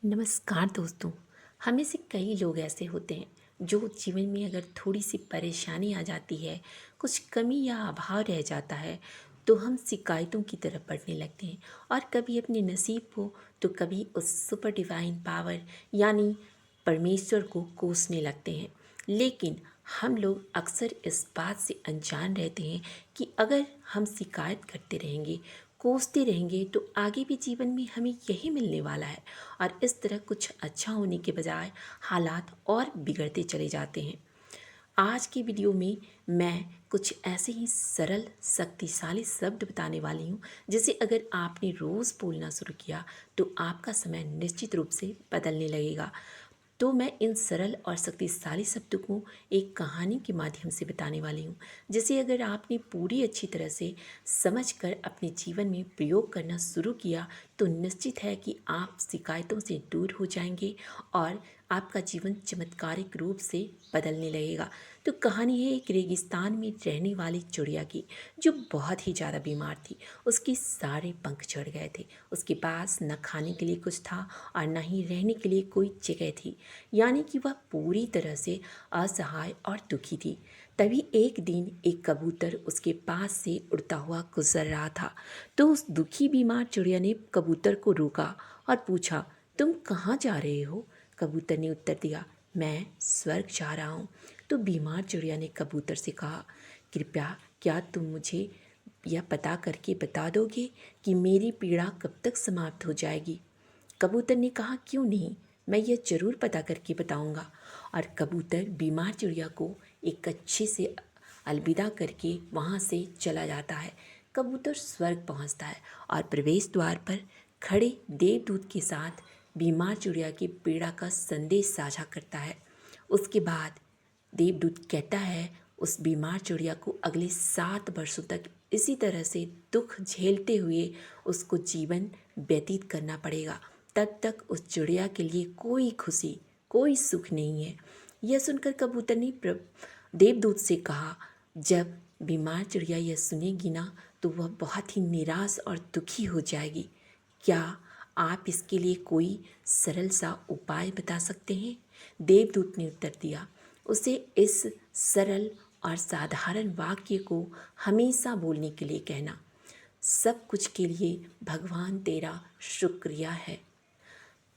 नमस्कार दोस्तों। हमें से कई लोग ऐसे होते हैं जो जीवन में अगर थोड़ी सी परेशानी आ जाती है, कुछ कमी या अभाव रह जाता है, तो हम शिकायतों की तरफ बढ़ने लगते हैं और कभी अपने नसीब को तो कभी उस सुपर डिवाइन पावर यानी परमेश्वर को कोसने लगते हैं। लेकिन हम लोग अक्सर इस बात से अनजान रहते हैं कि अगर हम शिकायत करते रहेंगे, कोसते रहेंगे, तो आगे भी जीवन में हमें यही मिलने वाला है और इस तरह कुछ अच्छा होने के बजाय हालात और बिगड़ते चले जाते हैं। आज की वीडियो में मैं कुछ ऐसे ही सरल शक्तिशाली शब्द बताने वाली हूँ जिसे अगर आपने रोज़ बोलना शुरू किया तो आपका समय निश्चित रूप से बदलने लगेगा। तो मैं इन सरल और शक्तिशाली शब्दों को एक कहानी के माध्यम से बताने वाली हूँ, जिसे अगर आपने पूरी अच्छी तरह से समझकर अपने जीवन में प्रयोग करना शुरू किया तो निश्चित है कि आप शिकायतों से दूर हो जाएंगे और आपका जीवन चमत्कारिक रूप से बदलने लगेगा। तो कहानी है एक रेगिस्तान में रहने वाली चिड़िया की, जो बहुत ही ज़्यादा बीमार थी। उसके सारे पंख झड़ गए थे, उसके पास न खाने के लिए कुछ था और न ही रहने के लिए कोई जगह थी, यानी कि वह पूरी तरह से असहाय और दुखी थी। तभी एक दिन एक कबूतर उसके पास से उड़ता हुआ गुजर रहा था। तो उस दुखी बीमार चिड़िया ने कबूतर को रोका और पूछा, तुम कहाँ जा रहे हो? कबूतर ने उत्तर दिया, मैं स्वर्ग जा रहा हूँ। तो बीमार चिड़िया ने कबूतर से कहा, कृपया क्या तुम मुझे यह पता करके बता दोगे कि मेरी पीड़ा कब तक समाप्त हो जाएगी? कबूतर ने कहा, क्यों नहीं, मैं यह जरूर पता करके बताऊंगा। और कबूतर बीमार चिड़िया को एक अच्छे से अलविदा करके वहाँ से चला जाता है। कबूतर स्वर्ग पहुँचता है और प्रवेश द्वार पर खड़े देवदूत के साथ बीमार चिड़िया की पीड़ा का संदेश साझा करता है। उसके बाद देवदूत कहता है उस बीमार चिड़िया को अगले 7 वर्षों तक इसी तरह से दुख झेलते हुए उसको जीवन व्यतीत करना पड़ेगा। तब तक उस चिड़िया के लिए कोई खुशी, कोई सुख नहीं है। यह सुनकर कबूतर ने देवदूत से कहा, जब बीमार चिड़िया यह सुनेगी ना तो वह बहुत ही निराश और दुखी हो जाएगी। क्या आप इसके लिए कोई सरल सा उपाय बता सकते हैं? देवदूत ने उत्तर दिया, उसे इस सरल और साधारण वाक्य को हमेशा बोलने के लिए कहना, सब कुछ के लिए भगवान तेरा शुक्रिया है।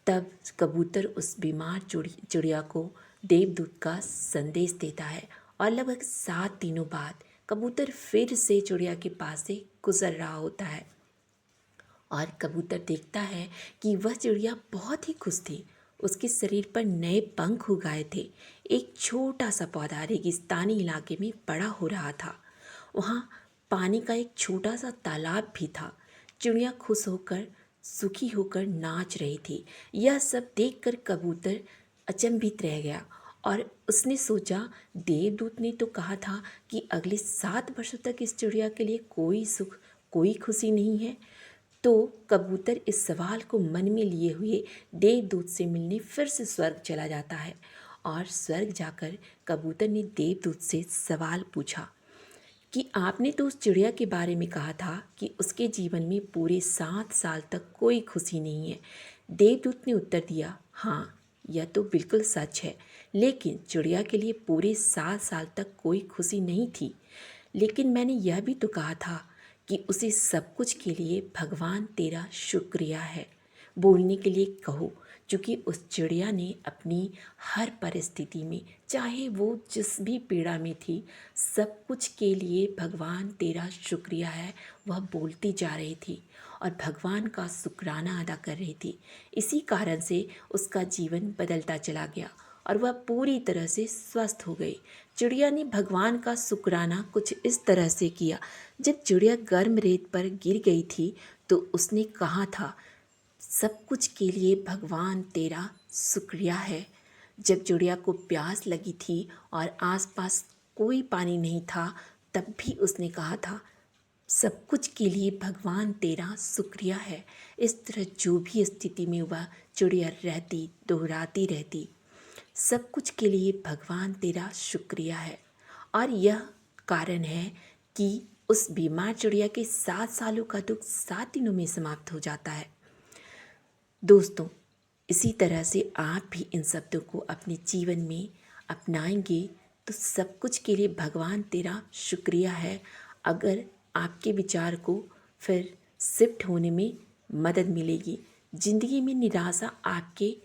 तब कबूतर उस बीमार चिड़िया को देवदूत का संदेश देता है और लगभग 7 दिनों बाद कबूतर फिर से चिड़िया के पास से गुजर रहा होता है और कबूतर देखता है कि वह चिड़िया बहुत ही खुश थी। उसके शरीर पर नए पंख उग आए थे। एक छोटा सा पौधा रेगिस्तानी इलाके में बड़ा हो रहा था। वहाँ पानी का एक छोटा सा तालाब भी था। चिड़िया खुश होकर, सुखी होकर नाच रही थी। यह सब देखकर कबूतर अचंभित रह गया और उसने सोचा, देवदूत ने तो कहा था कि अगले 7 वर्षों तक इस चिड़िया के लिए कोई सुख, कोई खुशी नहीं है। तो कबूतर इस सवाल को मन में लिए हुए देवदूत से मिलने फिर से स्वर्ग चला जाता है और स्वर्ग जाकर कबूतर ने देवदूत से सवाल पूछा कि आपने तो उस चिड़िया के बारे में कहा था कि उसके जीवन में पूरे 7 साल तक कोई खुशी नहीं है। देवदूत ने उत्तर दिया, हाँ, यह तो बिल्कुल सच है, लेकिन चिड़िया के लिए पूरे 7 साल तक कोई खुशी नहीं थी। लेकिन मैंने यह भी तो कहा था कि उसे सब कुछ के लिए भगवान तेरा शुक्रिया है बोलने के लिए कहो, क्योंकि उस चिड़िया ने अपनी हर परिस्थिति में, चाहे वो जिस भी पीड़ा में थी, सब कुछ के लिए भगवान तेरा शुक्रिया है वह बोलती जा रही थी और भगवान का शुक्राना अदा कर रही थी। इसी कारण से उसका जीवन बदलता चला गया और वह पूरी तरह से स्वस्थ हो गई। चिड़िया ने भगवान का शुक्राना कुछ इस तरह से किया, जब चिड़िया गर्म रेत पर गिर गई थी तो उसने कहा था, सब कुछ के लिए भगवान तेरा शुक्रिया है। जब चिड़िया को प्यास लगी थी और आसपास कोई पानी नहीं था, तब भी उसने कहा था, सब कुछ के लिए भगवान तेरा शुक्रिया है। इस तरह जो भी स्थिति में वह चिड़िया रहती, दोहराती रहती, सब कुछ के लिए भगवान तेरा शुक्रिया है। और यह कारण है कि उस बीमार चिड़िया के 7 सालों का दुख 7 दिनों में समाप्त हो जाता है। दोस्तों, इसी तरह से आप भी इन शब्दों को अपने जीवन में अपनाएंगे तो सब कुछ के लिए भगवान तेरा शुक्रिया है। अगर आपके विचार को फिर शिफ्ट होने में मदद मिलेगी। ज़िंदगी में निराशा आपके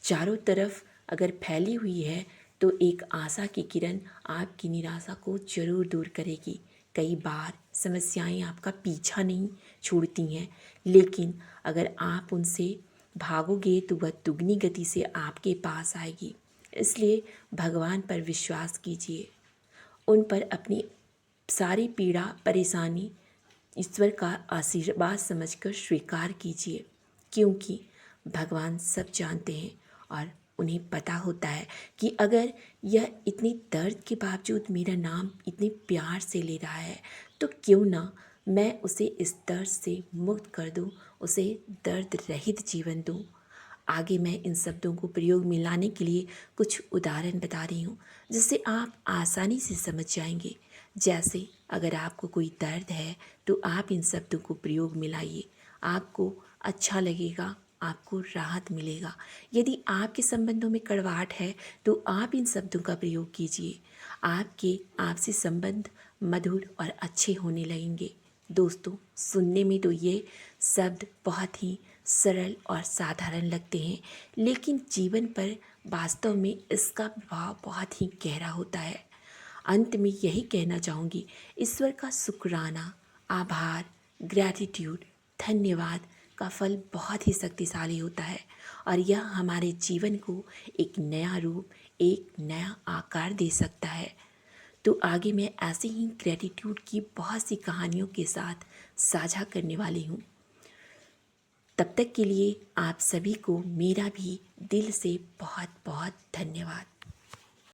चारों तरफ अगर फैली हुई है तो एक आशा की किरण आपकी निराशा को जरूर दूर करेगी। कई बार समस्याएं आपका पीछा नहीं छोड़ती हैं, लेकिन अगर आप उनसे भागोगे तो वह दुगनी गति से आपके पास आएगी। इसलिए भगवान पर विश्वास कीजिए, उन पर अपनी सारी पीड़ा परेशानी ईश्वर का आशीर्वाद समझकर स्वीकार कीजिए, क्योंकि भगवान सब जानते हैं और उन्हें पता होता है कि अगर यह इतनी दर्द के बावजूद मेरा नाम इतने प्यार से ले रहा है तो क्यों ना मैं उसे इस दर्द से मुक्त कर दूं, उसे दर्द रहित जीवन दूं। आगे मैं इन शब्दों को प्रयोग में लाने के लिए कुछ उदाहरण बता रही हूँ जिससे आप आसानी से समझ जाएंगे। जैसे अगर आपको कोई दर्द है तो आप इन शब्दों को प्रयोग में लाइए, आपको अच्छा लगेगा, आपको राहत मिलेगा। यदि आपके संबंधों में कड़वाहट है तो आप इन शब्दों का प्रयोग कीजिए, आपके आपसी संबंध मधुर और अच्छे होने लगेंगे। दोस्तों, सुनने में तो ये शब्द बहुत ही सरल और साधारण लगते हैं, लेकिन जीवन पर वास्तव में इसका प्रभाव बहुत ही गहरा होता है। अंत में यही कहना चाहूँगी, ईश्वर का शुक्राना, आभार, ग्रैटिट्यूड, धन्यवाद का फल बहुत ही शक्तिशाली होता है और यह हमारे जीवन को एक नया रूप, एक नया आकार दे सकता है। तो आगे मैं ऐसे ही ग्रैटिट्यूड की बहुत सी कहानियों के साथ साझा करने वाली हूँ। तब तक के लिए आप सभी को मेरा भी दिल से बहुत बहुत धन्यवाद।